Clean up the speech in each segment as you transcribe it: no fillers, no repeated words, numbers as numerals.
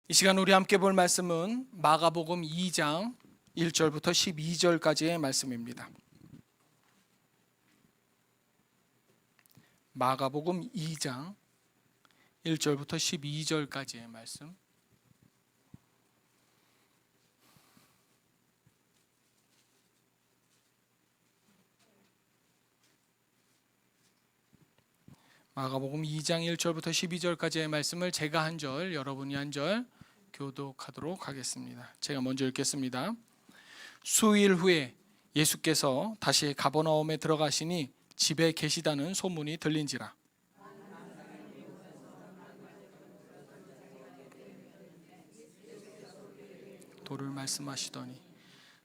이 시간 우리 함께 볼 말씀은 마가복음 2장 1절부터 12절까지의 말씀입니다. 마가복음 2장 1절부터 12절까지의 말씀. 마가복음 2장 1절부터 12절까지의 말씀을 제가 한 절, 여러분이 한 절 교독하도록 하겠습니다. 제가 먼저 읽겠습니다. 수일 후에 예수께서 다시 가버나움에 들어가시니 집에 계시다는 소문이 들린지라. 도를 말씀하시더니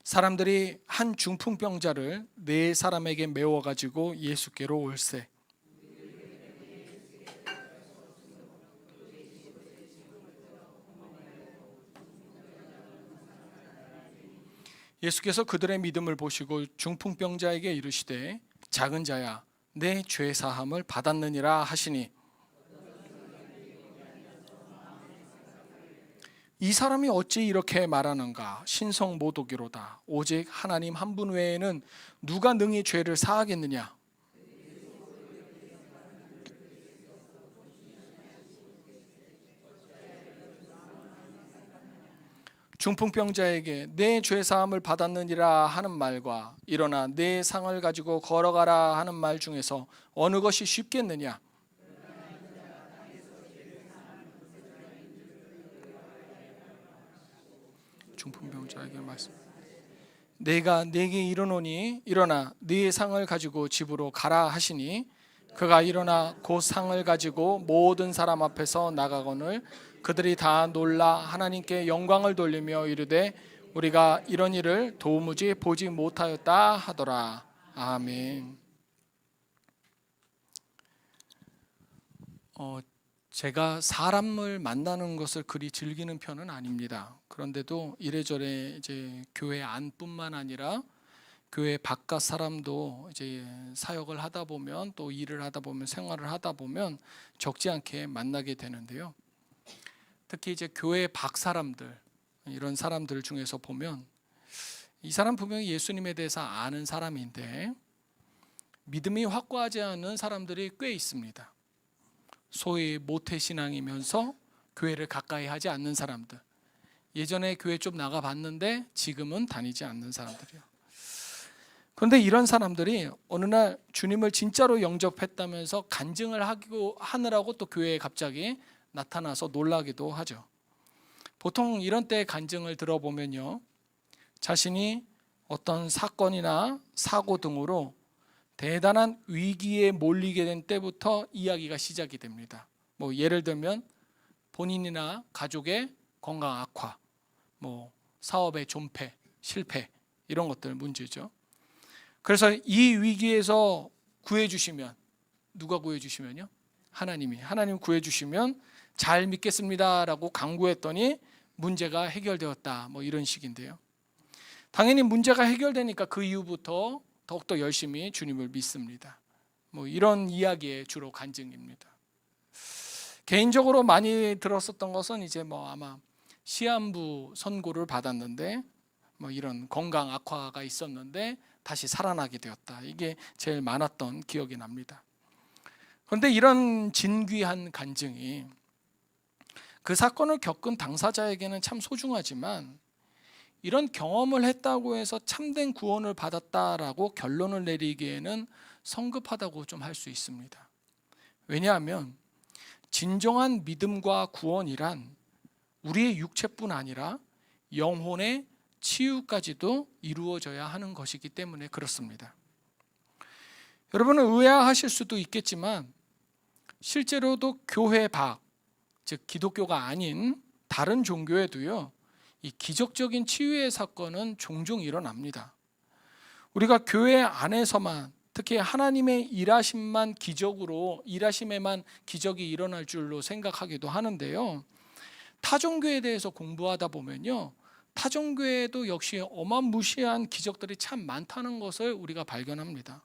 사람들이 한 중풍병자를 네 사람에게 메워 가지고 예수께로 올세. 예수께서 그들의 믿음을 보시고 중풍병자에게 이르시되 작은 자야 내 죄 사함을 받았느니라 하시니 이 사람이 어찌 이렇게 말하는가? 신성모독이로다. 오직 하나님 한 분 외에는 누가 능히 죄를 사하겠느냐? 중풍병자에게 내 죄 사함을 받았느니라 하는 말과 일어나 내 상을 가지고 걸어가라 하는 말 중에서 어느 것이 쉽겠느냐? 중풍병자에게 말씀. 내가 네게 이르노니 일어나 네 상을 가지고 집으로 가라 하시니 그가 일어나 그 상을 가지고 모든 사람 앞에서 나가거늘 그들이 다 놀라 하나님께 영광을 돌리며 이르되 우리가 이런 일을 도무지 보지 못하였다 하더라. 아멘. 제가 사람을 만나는 것을 그리 즐기는 편은 아닙니다. 그런데도 이래저래 이제 교회 안뿐만 아니라 교회 바깥 사람도 이제 사역을 하다 보면 또 일을 하다 보면 생활을 하다 보면 적지 않게 만나게 되는데요. 특히 이제 교회 밖 사람들, 이런 사람들 중에서 보면 이 사람 분명히 예수님에 대해서 아는 사람인데 믿음이 확고하지 않은 사람들이 꽤 있습니다. 소위 모태신앙이면서 교회를 가까이 하지 않는 사람들. 예전에 교회 좀 나가봤는데 지금은 다니지 않는 사람들이요. 그런데 이런 사람들이 어느 날 주님을 진짜로 영접했다면서 간증을 하느라고 또 교회에 갑자기 나타나서 놀라기도 하죠. 보통 이런 때 간증을 들어보면요, 자신이 어떤 사건이나 사고 등으로 대단한 위기에 몰리게 된 때부터 이야기가 시작이 됩니다. 뭐 예를 들면 본인이나 가족의 건강 악화, 뭐 사업의 존폐, 실패 이런 것들 문제죠. 그래서 이 위기에서 구해주시면, 누가 구해주시면요? 하나님 구해주시면 잘 믿겠습니다라고 간구했더니 문제가 해결되었다, 뭐 이런 식인데요. 당연히 문제가 해결되니까 그 이후부터 더욱더 열심히 주님을 믿습니다. 뭐 이런 이야기의 주로 간증입니다. 개인적으로 많이 들었었던 것은 이제 뭐 아마 시한부 선고를 받았는데 뭐 이런 건강 악화가 있었는데 다시 살아나게 되었다. 이게 제일 많았던 기억이 납니다. 그런데 이런 진귀한 간증이 그 사건을 겪은 당사자에게는 참 소중하지만 이런 경험을 했다고 해서 참된 구원을 받았다라고 결론을 내리기에는 성급하다고 좀 할 수 있습니다. 왜냐하면 진정한 믿음과 구원이란 우리의 육체뿐 아니라 영혼의 치유까지도 이루어져야 하는 것이기 때문에 그렇습니다. 여러분은 의아하실 수도 있겠지만 실제로도 교회 밖, 즉 기독교가 아닌 다른 종교에도요, 이 기적적인 치유의 사건은 종종 일어납니다. 우리가 교회 안에서만, 특히 하나님의 일하심에만 기적이 일어날 줄로 생각하기도 하는데요, 타종교에 대해서 공부하다 보면요, 타종교에도 역시 어마무시한 기적들이 참 많다는 것을 우리가 발견합니다.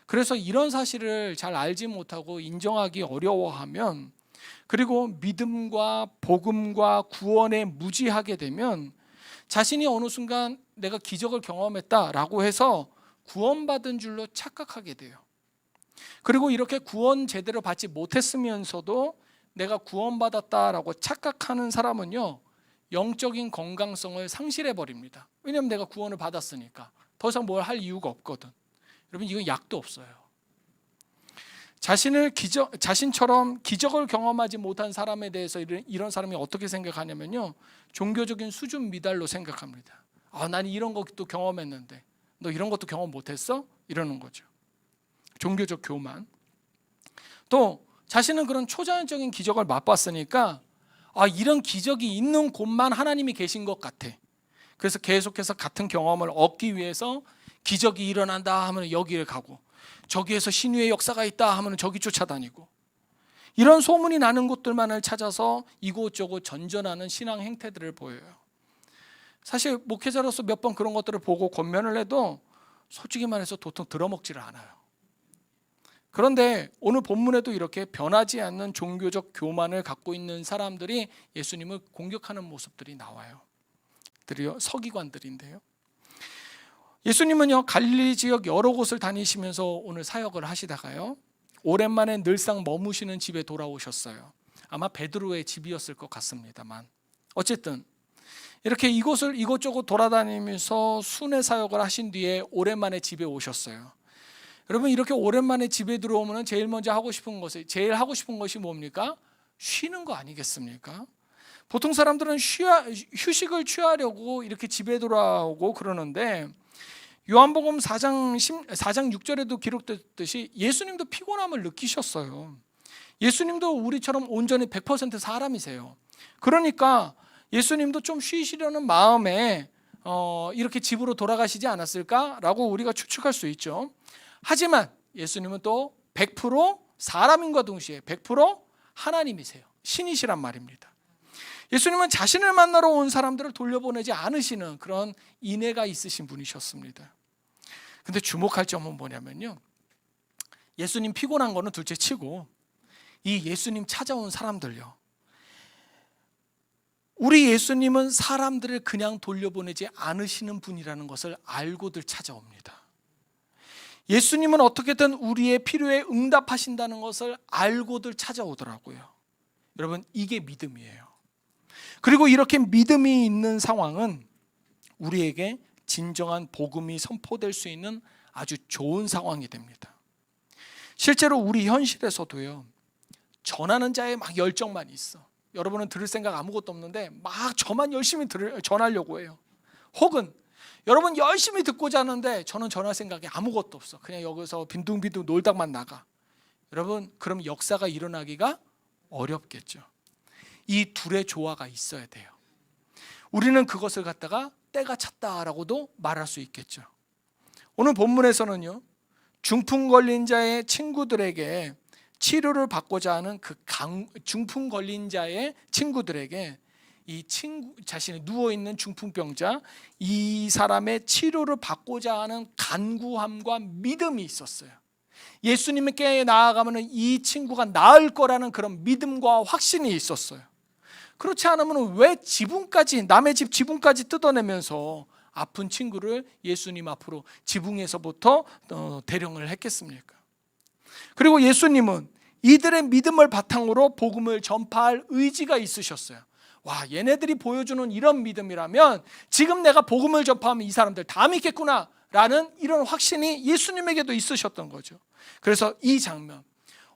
그래서 이런 사실을 잘 알지 못하고 인정하기 어려워하면 그리고 믿음과 복음과 구원에 무지하게 되면 자신이 어느 순간 내가 기적을 경험했다라고 해서 구원받은 줄로 착각하게 돼요. 그리고 이렇게 구원 제대로 받지 못했으면서도 내가 구원받았다라고 착각하는 사람은요, 영적인 건강성을 상실해 버립니다. 왜냐하면 내가 구원을 받았으니까 더 이상 뭘 할 이유가 없거든. 여러분, 이건 약도 없어요. 자신처럼 기적을 경험하지 못한 사람에 대해서 이런 사람이 어떻게 생각하냐면요, 종교적인 수준 미달로 생각합니다. 난 이런 것도 경험했는데 너 이런 것도 경험 못했어? 이러는 거죠. 종교적 교만. 또 자신은 그런 초자연적인 기적을 맛봤으니까 이런 기적이 있는 곳만 하나님이 계신 것 같아. 그래서 계속해서 같은 경험을 얻기 위해서 기적이 일어난다 하면 여기를 가고, 저기에서 신유의 역사가 있다 하면 저기 쫓아다니고, 이런 소문이 나는 곳들만을 찾아서 이곳저곳 전전하는 신앙 행태들을 보여요. 사실 목회자로서 몇 번 그런 것들을 보고 권면을 해도 솔직히 말해서 도통 들어먹지를 않아요. 그런데 오늘 본문에도 이렇게 변하지 않는 종교적 교만을 갖고 있는 사람들이 예수님을 공격하는 모습들이 나와요. 들이요, 서기관들인데요. 예수님은요, 갈릴리 지역 여러 곳을 다니시면서 오늘 사역을 하시다가요, 오랜만에 늘상 머무시는 집에 돌아오셨어요. 아마 베드로의 집이었을 것 같습니다만, 어쨌든 이렇게 이곳저곳 돌아다니면서 순회 사역을 하신 뒤에 오랜만에 집에 오셨어요. 여러분, 이렇게 오랜만에 집에 들어오면 제일 하고 싶은 것이 뭡니까? 쉬는 거 아니겠습니까? 보통 사람들은 휴식을 취하려고 이렇게 집에 돌아오고 그러는데, 요한복음 4장 6절에도 기록됐듯이 예수님도 피곤함을 느끼셨어요. 예수님도 우리처럼 온전히 100% 사람이세요. 그러니까 예수님도 좀 쉬시려는 마음에 이렇게 집으로 돌아가시지 않았을까라고 우리가 추측할 수 있죠. 하지만 예수님은 또 100% 사람인과 동시에 100% 하나님이세요. 신이시란 말입니다. 예수님은 자신을 만나러 온 사람들을 돌려보내지 않으시는 그런 인애가 있으신 분이셨습니다. 근데 주목할 점은 뭐냐면요, 예수님 피곤한 거는 둘째 치고 이 예수님 찾아온 사람들요, 우리 예수님은 사람들을 그냥 돌려보내지 않으시는 분이라는 것을 알고들 찾아옵니다. 예수님은 어떻게든 우리의 필요에 응답하신다는 것을 알고들 찾아오더라고요. 여러분, 이게 믿음이에요. 그리고 이렇게 믿음이 있는 상황은 우리에게 진정한 복음이 선포될 수 있는 아주 좋은 상황이 됩니다. 실제로 우리 현실에서도요, 전하는 자의 막 열정만 있어. 여러분은 들을 생각 아무것도 없는데 막 저만 열심히 전하려고 해요. 혹은 여러분 열심히 듣고자 하는데 저는 전할 생각이 아무것도 없어. 그냥 여기서 빈둥빈둥 놀다만 나가. 여러분, 그럼 역사가 일어나기가 어렵겠죠. 이 둘의 조화가 있어야 돼요. 우리는 그것을 갖다가 때가 찼다라고도 말할 수 있겠죠. 오늘 본문에서는요, 중풍 걸린 자의 친구들에게 치료를 받고자 하는 그 중풍 걸린 자의 친구들에게 자신이 누워있는 중풍병자, 이 사람의 치료를 받고자 하는 간구함과 믿음이 있었어요. 예수님께 나아가면 이 친구가 나을 거라는 그런 믿음과 확신이 있었어요. 그렇지 않으면 왜 남의 집 지붕까지 뜯어내면서 아픈 친구를 예수님 앞으로 지붕에서부터 대령을 했겠습니까? 그리고 예수님은 이들의 믿음을 바탕으로 복음을 전파할 의지가 있으셨어요. 와, 얘네들이 보여주는 이런 믿음이라면 지금 내가 복음을 전파하면 이 사람들 다 믿겠구나 라는 이런 확신이 예수님에게도 있으셨던 거죠. 그래서 이 장면,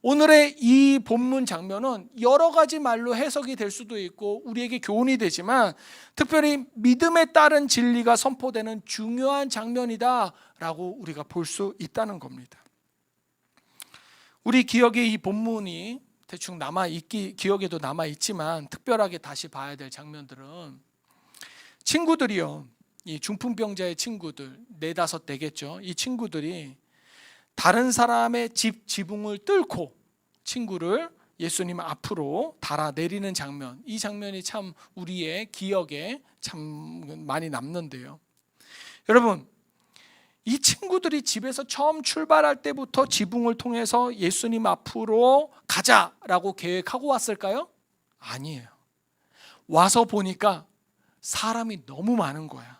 오늘의 이 본문 장면은 여러 가지 말로 해석이 될 수도 있고 우리에게 교훈이 되지만, 특별히 믿음에 따른 진리가 선포되는 중요한 장면이다라고 우리가 볼 수 있다는 겁니다. 우리 기억에 이 본문이 대충 기억에도 남아있지만 특별하게 다시 봐야 될 장면들은, 친구들이요, 이 중풍병자의 친구들 4-5 되겠죠. 이 친구들이 다른 사람의 지붕을 뚫고 친구를 예수님 앞으로 달아내리는 장면, 이 장면이 참 우리의 기억에 참 많이 남는데요. 여러분, 이 친구들이 집에서 처음 출발할 때부터 지붕을 통해서 예수님 앞으로 가자라고 계획하고 왔을까요? 아니에요. 와서 보니까 사람이 너무 많은 거야.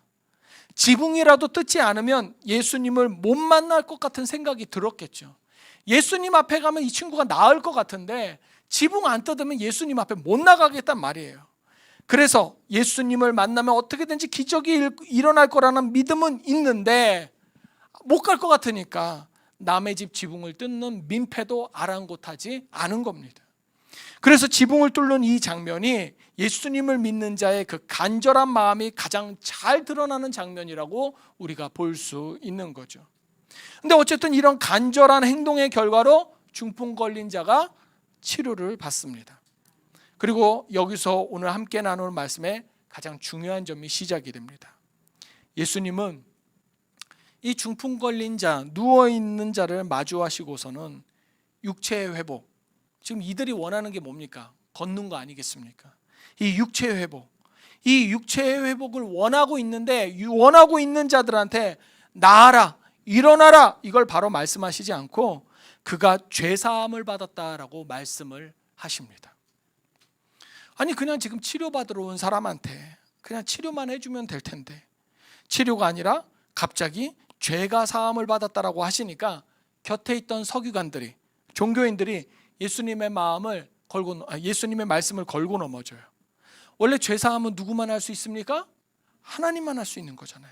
지붕이라도 뜯지 않으면 예수님을 못 만날 것 같은 생각이 들었겠죠. 예수님 앞에 가면 이 친구가 나을 것 같은데 지붕 안 뜯으면 예수님 앞에 못 나가겠단 말이에요. 그래서 예수님을 만나면 어떻게든지 기적이 일어날 거라는 믿음은 있는데 못 갈 것 같으니까 남의 집 지붕을 뜯는 민폐도 아랑곳하지 않은 겁니다. 그래서 지붕을 뚫는 이 장면이 예수님을 믿는 자의 그 간절한 마음이 가장 잘 드러나는 장면이라고 우리가 볼 수 있는 거죠. 근데 어쨌든 이런 간절한 행동의 결과로 중풍 걸린 자가 치료를 받습니다. 그리고 여기서 오늘 함께 나눌 말씀의 가장 중요한 점이 시작이 됩니다. 예수님은 이 중풍 걸린 자, 누워있는 자를 마주하시고서는 육체의 회복, 지금 이들이 원하는 게 뭡니까? 걷는 거 아니겠습니까? 이 육체의 회복, 이 육체의 회복을 원하고 있는데 원하고 있는 자들한테 나아라, 일어나라 이걸 바로 말씀하시지 않고 그가 죄사함을 받았다라고 말씀을 하십니다. 아니 그냥 지금 치료받으러 온 사람한테 그냥 치료만 해주면 될 텐데 치료가 아니라 갑자기 죄가 사함을 받았다라고 하시니까 곁에 있던 서기관들이, 종교인들이 예수님의 말씀을 걸고 넘어져요. 원래 죄사함은 누구만 할 수 있습니까? 하나님만 할 수 있는 거잖아요.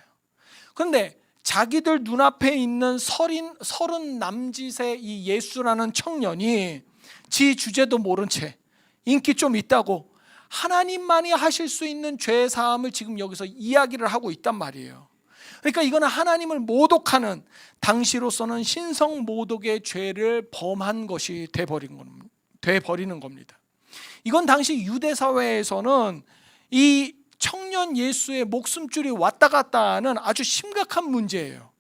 그런데 자기들 눈앞에 있는 서른 남짓의 이 예수라는 청년이 지 주제도 모른 채 인기 좀 있다고 하나님만이 하실 수 있는 죄사함을 지금 여기서 이야기를 하고 있단 말이에요. 그러니까 이거는 하나님을 모독하는, 당시로서는 신성모독의 죄를 범한 것이 돼버리는 겁니다. 이건 당시 유대사회에서는 이 청년 예수의 목숨줄이 왔다 갔다 하는 아주 심각한 문제예요.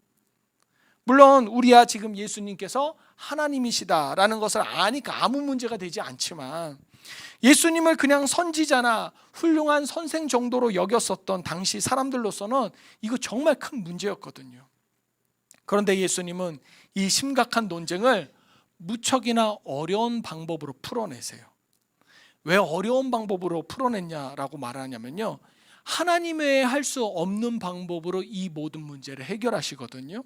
물론 우리야 지금 예수님께서 하나님이시다라는 것을 아니까 아무 문제가 되지 않지만 예수님을 그냥 선지자나 훌륭한 선생 정도로 여겼었던 당시 사람들로서는 이거 정말 큰 문제였거든요. 그런데 예수님은 이 심각한 논쟁을 무척이나 어려운 방법으로 풀어내세요. 왜 어려운 방법으로 풀어냈냐라고 말하냐면요, 하나님 외에 할 수 없는 방법으로 이 모든 문제를 해결하시거든요.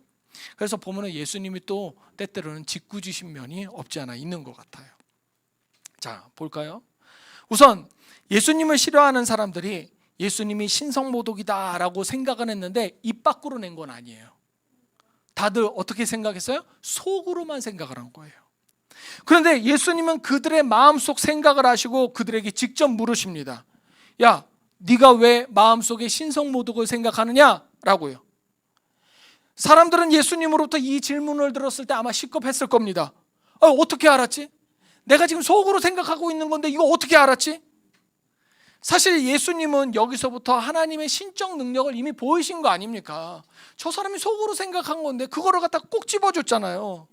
그래서 보면 예수님이 또 때때로는 짓궂으신 면이 없지 않아 있는 것 같아요. 자, 볼까요? 우선 예수님을 싫어하는 사람들이 예수님이 신성모독이다라고 생각은 했는데 입 밖으로 낸 건 아니에요. 다들 어떻게 생각했어요? 속으로만 생각을 한 거예요. 그런데 예수님은 그들의 마음속 생각을 하시고 그들에게 직접 물으십니다. 야, 네가 왜 마음속에 신성모독을 생각하느냐? 라고요. 사람들은 예수님으로부터 이 질문을 들었을 때 아마 시겁했을 겁니다. 어떻게 알았지? 내가 지금 속으로 생각하고 있는 건데 이거 어떻게 알았지? 사실 예수님은 여기서부터 하나님의 신적 능력을 이미 보이신 거 아닙니까? 저 사람이 속으로 생각한 건데 그거를 갖다 꼭 집어줬잖아요.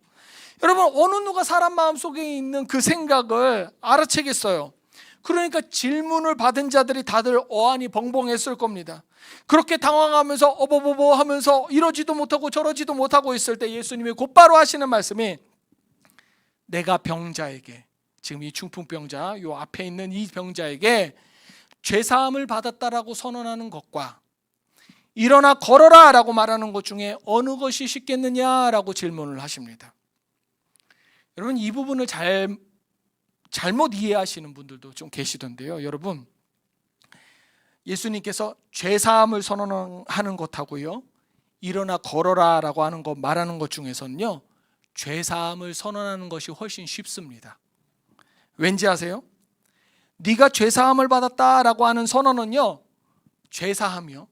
여러분, 어느 누가 사람 마음속에 있는 그 생각을 알아채겠어요? 그러니까 질문을 받은 자들이 다들 어안이 벙벙했을 겁니다. 그렇게 당황하면서 어버버버 하면서 이러지도 못하고 저러지도 못하고 있을 때 예수님이 곧바로 하시는 말씀이, 내가 병자에게, 지금 이 중풍병자 요 앞에 있는 이 병자에게 죄사함을 받았다라고 선언하는 것과 일어나 걸어라 라고 말하는 것 중에 어느 것이 쉽겠느냐라고 질문을 하십니다. 여러분, 이 부분을 잘못 이해하시는 분들도 좀 계시던데요. 여러분, 예수님께서 죄사함을 선언하는 것하고요, 일어나 걸어라 라고 하는 것, 말하는 것 중에서는요, 죄사함을 선언하는 것이 훨씬 쉽습니다. 왠지 아세요? 네가 죄사함을 받았다라고 하는 선언은요, 죄사함이요,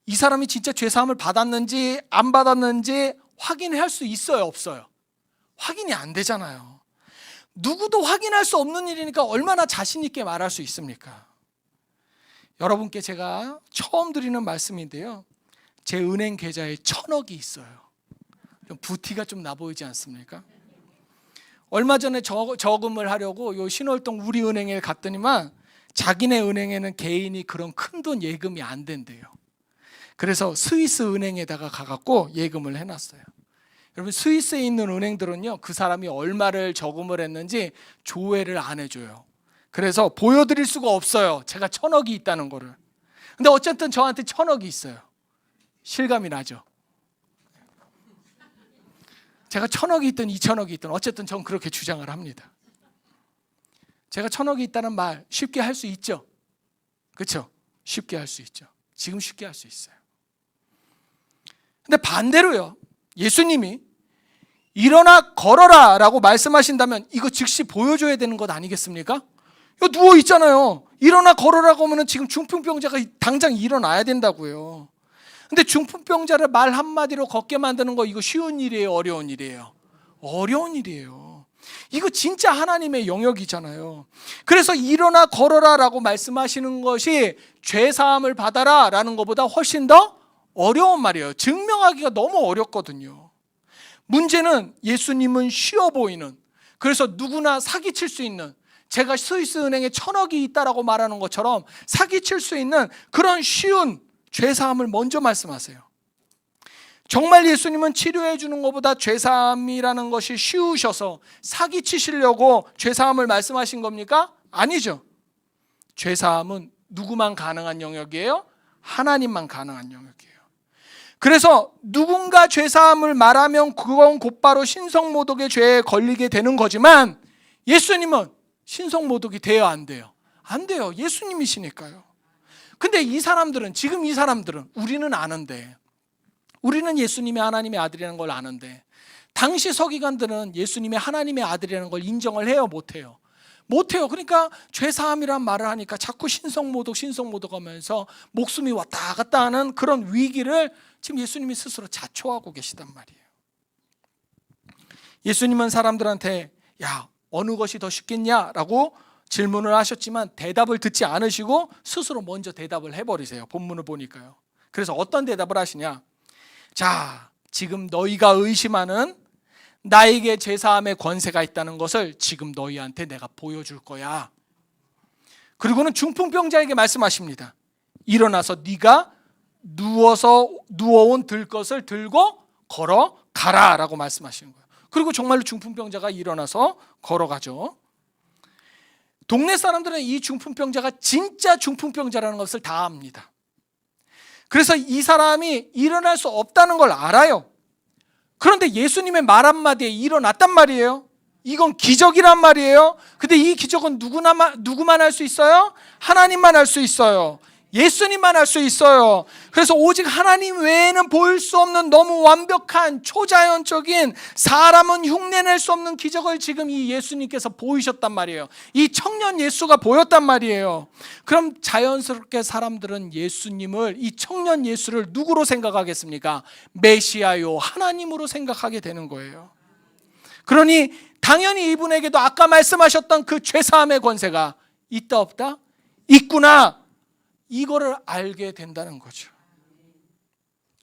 이 사람이 진짜 죄사함을 받았는지 안 받았는지 확인할 수 있어요, 없어요? 확인이 안 되잖아요. 누구도 확인할 수 없는 일이니까 얼마나 자신 있게 말할 수 있습니까? 여러분께 제가 처음 드리는 말씀인데요, 제 은행 계좌에 1,000억이 있어요. 좀 부티가 좀 나 보이지 않습니까? 얼마 전에 저금을 하려고 요 신월동 우리은행에 갔더니만 자기네 은행에는 개인이 그런 큰 돈 예금이 안 된대요. 그래서 스위스 은행에다가 가갖고 예금을 해놨어요. 여러분, 스위스에 있는 은행들은요, 그 사람이 얼마를 저금을 했는지 조회를 안 해줘요. 그래서 보여드릴 수가 없어요, 제가 1,000억이 있다는 거를. 근데 어쨌든 저한테 1,000억이 있어요. 실감이 나죠? 제가 1,000억이 있든 2,000억이 있든 어쨌든 전 그렇게 주장을 합니다. 제가 1,000억이 있다는 말 쉽게 할 수 있죠? 그렇죠? 쉽게 할 수 있죠. 지금 쉽게 할 수 있어요. 근데 반대로요, 예수님이 일어나 걸어라 라고 말씀하신다면 이거 즉시 보여줘야 되는 것 아니겠습니까? 이거 누워 있잖아요. 일어나 걸어라고 하면 지금 중풍병자가 당장 일어나야 된다고요. 근데 중풍병자를 말 한마디로 걷게 만드는 거, 이거 쉬운 일이에요, 어려운 일이에요? 어려운 일이에요. 이거 진짜 하나님의 영역이잖아요. 그래서 일어나 걸어라 라고 말씀하시는 것이 죄사함을 받아라 라는 것보다 훨씬 더 어려운 말이에요. 증명하기가 너무 어렵거든요. 문제는 예수님은 쉬워 보이는, 그래서 누구나 사기칠 수 있는, 제가 스위스 은행에 1,000억이 있다라고 말하는 것처럼 사기칠 수 있는 그런 쉬운 죄사함을 먼저 말씀하세요. 정말 예수님은 치료해 주는 것보다 죄사함이라는 것이 쉬우셔서 사기치시려고 죄사함을 말씀하신 겁니까? 아니죠. 죄사함은 누구만 가능한 영역이에요? 하나님만 가능한 영역이에요. 그래서 누군가 죄사함을 말하면 그건 곧바로 신성모독의 죄에 걸리게 되는 거지만, 예수님은 신성모독이 돼요, 안 돼요? 안 돼요. 예수님이시니까요. 근데 이 사람들은, 지금 이 사람들은, 우리는 아는데, 우리는 예수님이 하나님의 아들이라는 걸 아는데, 당시 서기관들은 예수님이 하나님의 아들이라는 걸 인정을 해요, 못해요? 못해요. 그러니까 죄사함이란 말을 하니까 자꾸 신성모독 하면서 목숨이 왔다 갔다 하는 그런 위기를 지금 예수님이 스스로 자초하고 계시단 말이에요. 예수님은 사람들한테 야, 어느 것이 더 쉽겠냐라고 질문을 하셨지만 대답을 듣지 않으시고 스스로 먼저 대답을 해버리세요. 본문을 보니까요. 그래서 어떤 대답을 하시냐? 자, 지금 너희가 의심하는 나에게 죄사함의 권세가 있다는 것을 지금 너희한테 내가 보여줄 거야. 그리고는 중풍병자에게 말씀하십니다. 일어나서 네가 누워온 들것을 들고 걸어가라 라고 말씀하시는 거예요. 그리고 정말로 중풍병자가 일어나서 걸어가죠. 동네 사람들은 이 중풍병자가 진짜 중풍병자라는 것을 다 압니다. 그래서 이 사람이 일어날 수 없다는 걸 알아요. 그런데 예수님의 말 한마디에 일어났단 말이에요. 이건 기적이란 말이에요. 근데 이 기적은 누구만 할 수 있어요? 하나님만 할 수 있어요. 예수님만 할 수 있어요. 그래서 오직 하나님 외에는 보일 수 없는 너무 완벽한 초자연적인, 사람은 흉내낼 수 없는 기적을 지금 이 예수님께서 보이셨단 말이에요. 이 청년 예수가 보였단 말이에요. 그럼 자연스럽게 사람들은 예수님을, 이 청년 예수를 누구로 생각하겠습니까? 메시아요, 하나님으로 생각하게 되는 거예요. 그러니 당연히 이분에게도 아까 말씀하셨던 그 죄사함의 권세가 있다 없다? 있구나. 이거를 알게 된다는 거죠.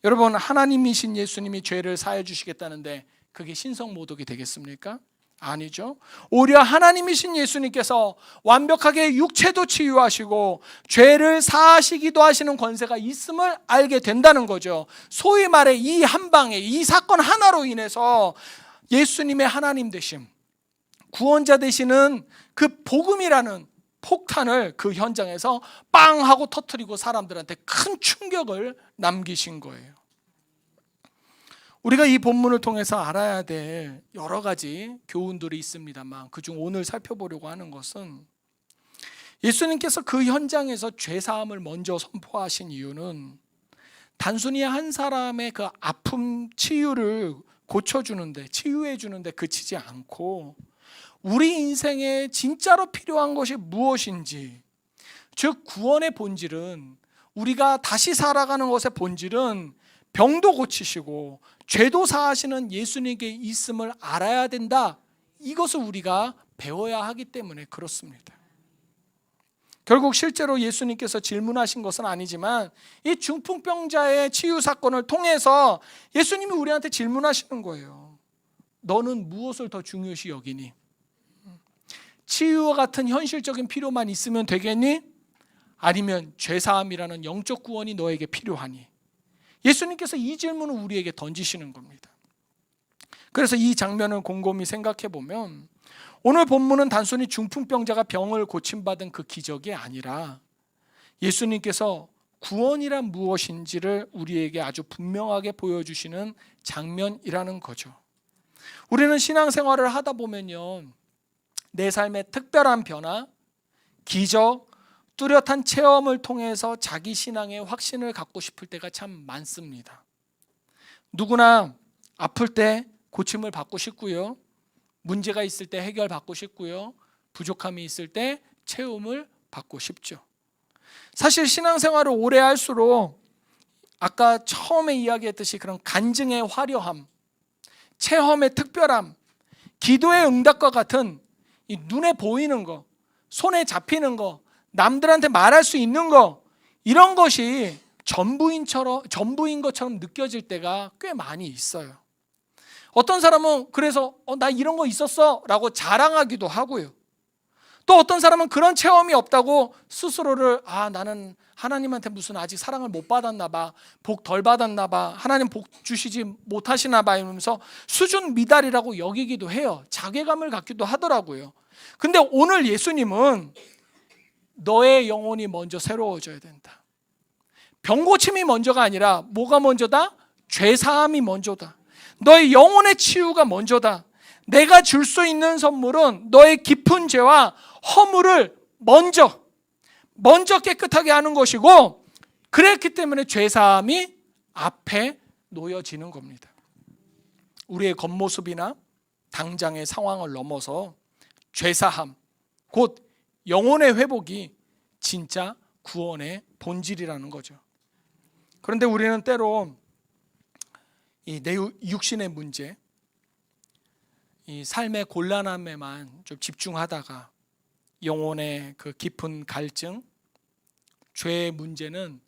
여러분, 하나님이신 예수님이 죄를 사해 주시겠다는데 그게 신성모독이 되겠습니까? 아니죠. 오히려 하나님이신 예수님께서 완벽하게 육체도 치유하시고 죄를 사하시기도 하시는 권세가 있음을 알게 된다는 거죠. 소위 말해 이 한 방에, 이 사건 하나로 인해서 예수님의 하나님 되심, 구원자 되시는 그 복음이라는 폭탄을 그 현장에서 빵 하고 터뜨리고 사람들한테 큰 충격을 남기신 거예요. 우리가 이 본문을 통해서 알아야 될 여러 가지 교훈들이 있습니다만, 그중 오늘 살펴보려고 하는 것은, 예수님께서 그 현장에서 죄사함을 먼저 선포하신 이유는 단순히 한 사람의 그 아픔 치유를 고쳐주는데, 치유해주는데 그치지 않고 우리 인생에 진짜로 필요한 것이 무엇인지, 즉 구원의 본질은, 우리가 다시 살아가는 것의 본질은 병도 고치시고 죄도 사하시는 예수님께 있음을 알아야 된다. 이것을 우리가 배워야 하기 때문에 그렇습니다. 결국 실제로 예수님께서 질문하신 것은 아니지만 이 중풍병자의 치유 사건을 통해서 예수님이 우리한테 질문하시는 거예요. 너는 무엇을 더 중요시 여기니? 치유와 같은 현실적인 필요만 있으면 되겠니? 아니면 죄사함이라는 영적 구원이 너에게 필요하니? 예수님께서 이 질문을 우리에게 던지시는 겁니다. 그래서 이 장면을 곰곰이 생각해 보면 오늘 본문은 단순히 중풍병자가 병을 고침받은 그 기적이 아니라 예수님께서 구원이란 무엇인지를 우리에게 아주 분명하게 보여주시는 장면이라는 거죠. 우리는 신앙생활을 하다 보면요, 내 삶의 특별한 변화, 기적, 뚜렷한 체험을 통해서 자기 신앙의 확신을 갖고 싶을 때가 참 많습니다. 누구나 아플 때 고침을 받고 싶고요, 문제가 있을 때 해결받고 싶고요, 부족함이 있을 때 채움을 받고 싶죠. 사실 신앙생활을 오래 할수록 아까 처음에 이야기했듯이 그런 간증의 화려함, 체험의 특별함, 기도의 응답과 같은 이 눈에 보이는 거, 손에 잡히는 거, 남들한테 말할 수 있는 거, 이런 것이 전부인 것처럼 느껴질 때가 꽤 많이 있어요. 어떤 사람은 그래서 나 이런 거 있었어 라고 자랑하기도 하고요. 또 어떤 사람은 그런 체험이 없다고 스스로를 나는 하나님한테 무슨 아직 사랑을 못 받았나 봐, 복 덜 받았나 봐, 하나님 복 주시지 못하시나 봐 이러면서 수준 미달이라고 여기기도 해요. 자괴감을 갖기도 하더라고요. 근데 오늘 예수님은 너의 영혼이 먼저 새로워져야 된다. 병고침이 먼저가 아니라 뭐가 먼저다? 죄사함이 먼저다. 너의 영혼의 치유가 먼저다. 내가 줄 수 있는 선물은 너의 깊은 죄와 허물을 먼저 깨끗하게 하는 것이고, 그랬기 때문에 죄사함이 앞에 놓여지는 겁니다. 우리의 겉모습이나 당장의 상황을 넘어서 죄사함, 곧 영혼의 회복이 진짜 구원의 본질이라는 거죠. 그런데 우리는 때로 이 내 육신의 문제, 이 삶의 곤란함에만 좀 집중하다가 영혼의 그 깊은 갈증, 죄의 문제는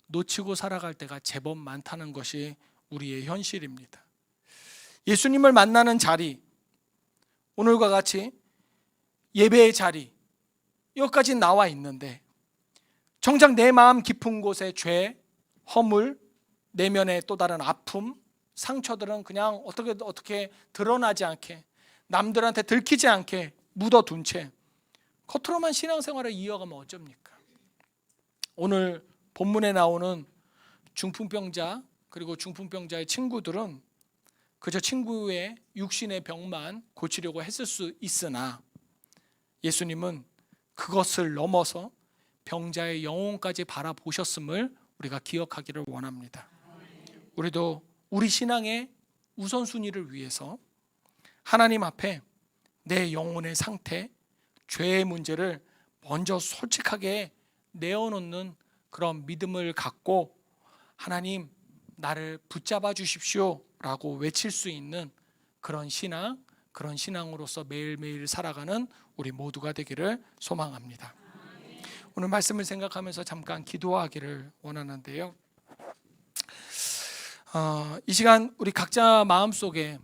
놓치고 살아갈 때가 제법 많다는 것이 우리의 현실입니다. 예수님을 만나는 자리, 오늘과 같이 예배의 자리, 여기까지 나와 있는데 정작 내 마음 깊은 곳에 죄, 허물, 내면의 또 다른 아픔, 상처들은 그냥 어떻게 드러나지 않게, 남들한테 들키지 않게 묻어둔 채 겉으로만 신앙생활을 이어가면 어쩝니까? 오늘 본문에 나오는 중풍병자, 그리고 중풍병자의 친구들은 그저 친구의 육신의 병만 고치려고 했을 수 있으나 예수님은 그것을 넘어서 병자의 영혼까지 바라보셨음을 우리가 기억하기를 원합니다. 우리도 우리 신앙의 우선순위를 위해서 하나님 앞에 내 영혼의 상태, 죄의 문제를 먼저 솔직하게 내어놓는 그런 믿음을 갖고 하나님 나를 붙잡아 주십시오 라고 외칠 수 있는 그런 신앙, 그런 신앙으로서 매일매일 살아가는 우리 모두가 되기를 소망합니다. 오늘 말씀을 생각하면서 잠깐 기도하기를 원하는데요, 이 시간 우리 각자 마음속에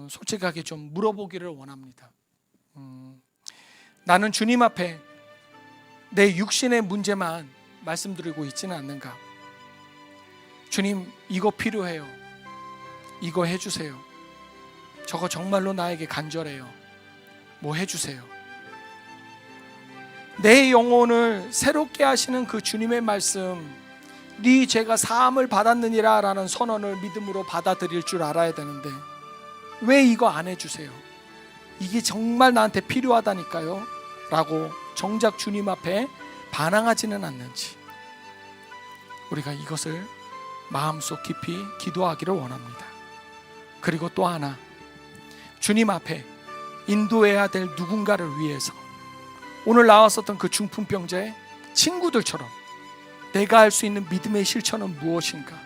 솔직하게 좀 물어보기를 원합니다. 나는 주님 앞에 내 육신의 문제만 말씀드리고 있지는 않는가? 주님, 이거 필요해요. 이거 해주세요. 저거 정말로 나에게 간절해요. 뭐 해주세요. 내 영혼을 새롭게 하시는 그 주님의 말씀, 네 죄가 사함을 받았느니라 라는 선언을 믿음으로 받아들일 줄 알아야 되는데 왜 이거 안 해주세요? 이게 정말 나한테 필요하다니까요 라고 정작 주님 앞에 반항하지는 않는지, 우리가 이것을 마음속 깊이 기도하기를 원합니다. 그리고 또 하나, 주님 앞에 인도해야 될 누군가를 위해서 오늘 나왔었던 그 중풍병자의 친구들처럼 내가 할 수 있는 믿음의 실천은 무엇인가?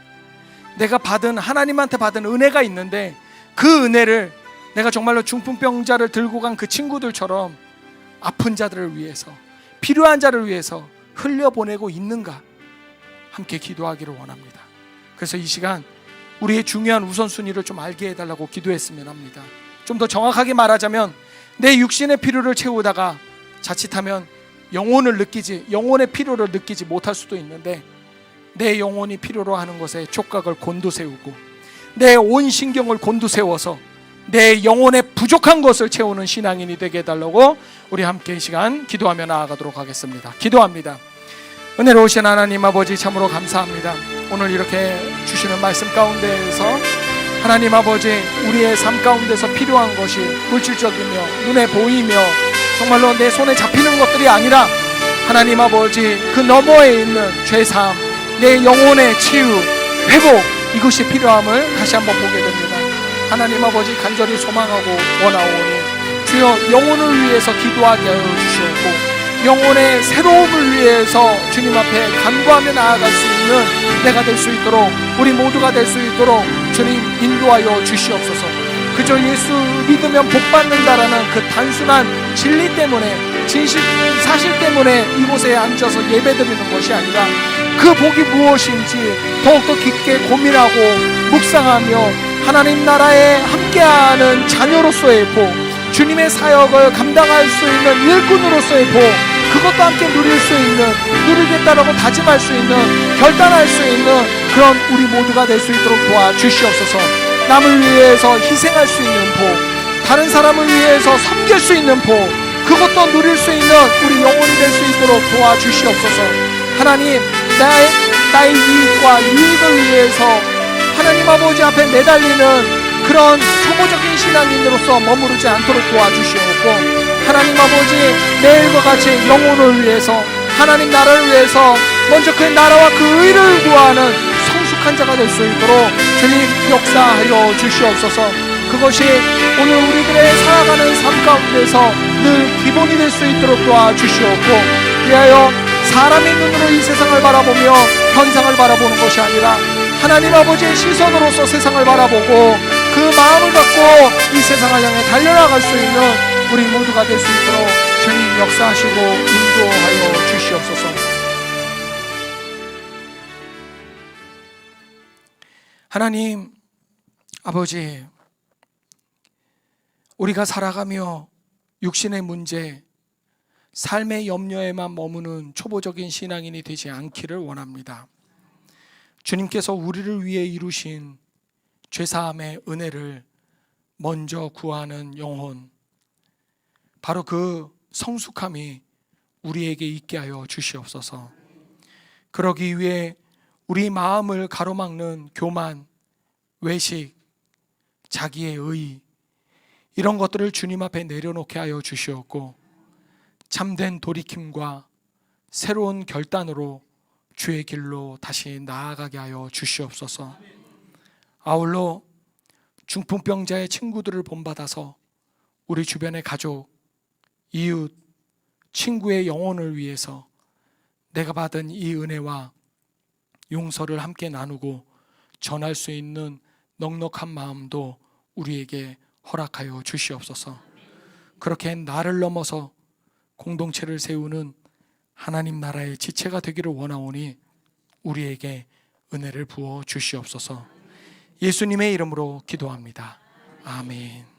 내가 하나님한테 받은 은혜가 있는데 그 은혜를 내가 정말로 중풍병자를 들고 간 그 친구들처럼 아픈 자들을 위해서, 필요한 자를 위해서 흘려보내고 있는가? 함께 기도하기를 원합니다. 그래서 이 시간 우리의 중요한 우선순위를 좀 알게 해달라고 기도했으면 합니다. 좀 더 정확하게 말하자면 내 육신의 필요를 채우다가 자칫하면 영혼의 필요를 느끼지 못할 수도 있는데 내 영혼이 필요로 하는 것에 촉각을 곤두세우고 내 온 신경을 곤두세워서 내 영혼의 부족한 것을 채우는 신앙인이 되게 해달라고 우리 함께 이 시간 기도하며 나아가도록 하겠습니다. 기도합니다. 은혜로우신 하나님 아버지, 참으로 감사합니다. 오늘 이렇게 주시는 말씀 가운데에서 하나님 아버지, 우리의 삶 가운데서 필요한 것이 물질적이며 눈에 보이며 정말로 내 손에 잡히는 것들이 아니라 하나님 아버지, 그 너머에 있는 죄사함, 내 영혼의 치유, 회복, 이것이 필요함을 다시 한번 보게 됩니다. 하나님 아버지, 간절히 소망하고 원하오니 주여 영혼을 위해서 기도하게 하여 주시옵고 영혼의 새로움을 위해서 주님 앞에 간구하며 나아갈 수 있는 내가 될 수 있도록, 우리 모두가 될 수 있도록 주님 인도하여 주시옵소서. 그저 예수 믿으면 복 받는다라는 그 단순한 진리 때문에, 진실 사실 때문에 이곳에 앉아서 예배드리는 것이 아니라 그 복이 무엇인지 더욱더 깊게 고민하고 묵상하며 하나님 나라에 함께하는 자녀로서의 복, 주님의 사역을 감당할 수 있는 일꾼으로서의 복, 그것도 함께 누릴 수 있는, 누리겠다라고 다짐할 수 있는, 결단할 수 있는 그런 우리 모두가 될 수 있도록 도와주시옵소서. 남을 위해서 희생할 수 있는 복, 다른 사람을 위해서 섬길 수 있는 복, 그것도 누릴 수 있는 우리 영혼이 될 수 있도록 도와주시옵소서. 하나님, 나의 이익과 유익을 위해서 하나님 아버지 앞에 매달리는 그런 초보적인 신앙인으로서 머무르지 않도록 도와주시옵고, 하나님 아버지, 내일과 같이 영혼을 위해서, 하나님 나라를 위해서 먼저 그 나라와 그 의를 구하는 성숙한 자가 될 수 있도록 주님 역사하여 주시옵소서. 그것이 오늘 우리들의 살아가는 삶 가운데서 늘 기본이 될 수 있도록 도와주시옵고, 위하여 사람의 눈으로 이 세상을 바라보며 현상을 바라보는 것이 아니라 하나님 아버지의 시선으로서 세상을 바라보고 그 마음을 갖고 이 세상을 향해 달려나갈 수 있는 우리 모두가 될 수 있도록 주님 역사하시고 인도하여 주시옵소서. 하나님 아버지, 우리가 살아가며 육신의 문제, 삶의 염려에만 머무는 초보적인 신앙인이 되지 않기를 원합니다. 주님께서 우리를 위해 이루신 죄사함의 은혜를 먼저 구하는 영혼, 바로 그 성숙함이 우리에게 있게 하여 주시옵소서. 그러기 위해 우리 마음을 가로막는 교만, 외식, 자기의 의, 이런 것들을 주님 앞에 내려놓게 하여 주시옵고 참된 돌이킴과 새로운 결단으로 주의 길로 다시 나아가게 하여 주시옵소서. 아울러 중풍병자의 친구들을 본받아서 우리 주변의 가족, 이웃, 친구의 영혼을 위해서 내가 받은 이 은혜와 용서를 함께 나누고 전할 수 있는 넉넉한 마음도 우리에게 허락하여 주시옵소서. 그렇게 나를 넘어서 공동체를 세우는 하나님 나라의 지체가 되기를 원하오니 우리에게 은혜를 부어 주시옵소서. 예수님의 이름으로 기도합니다. 아멘.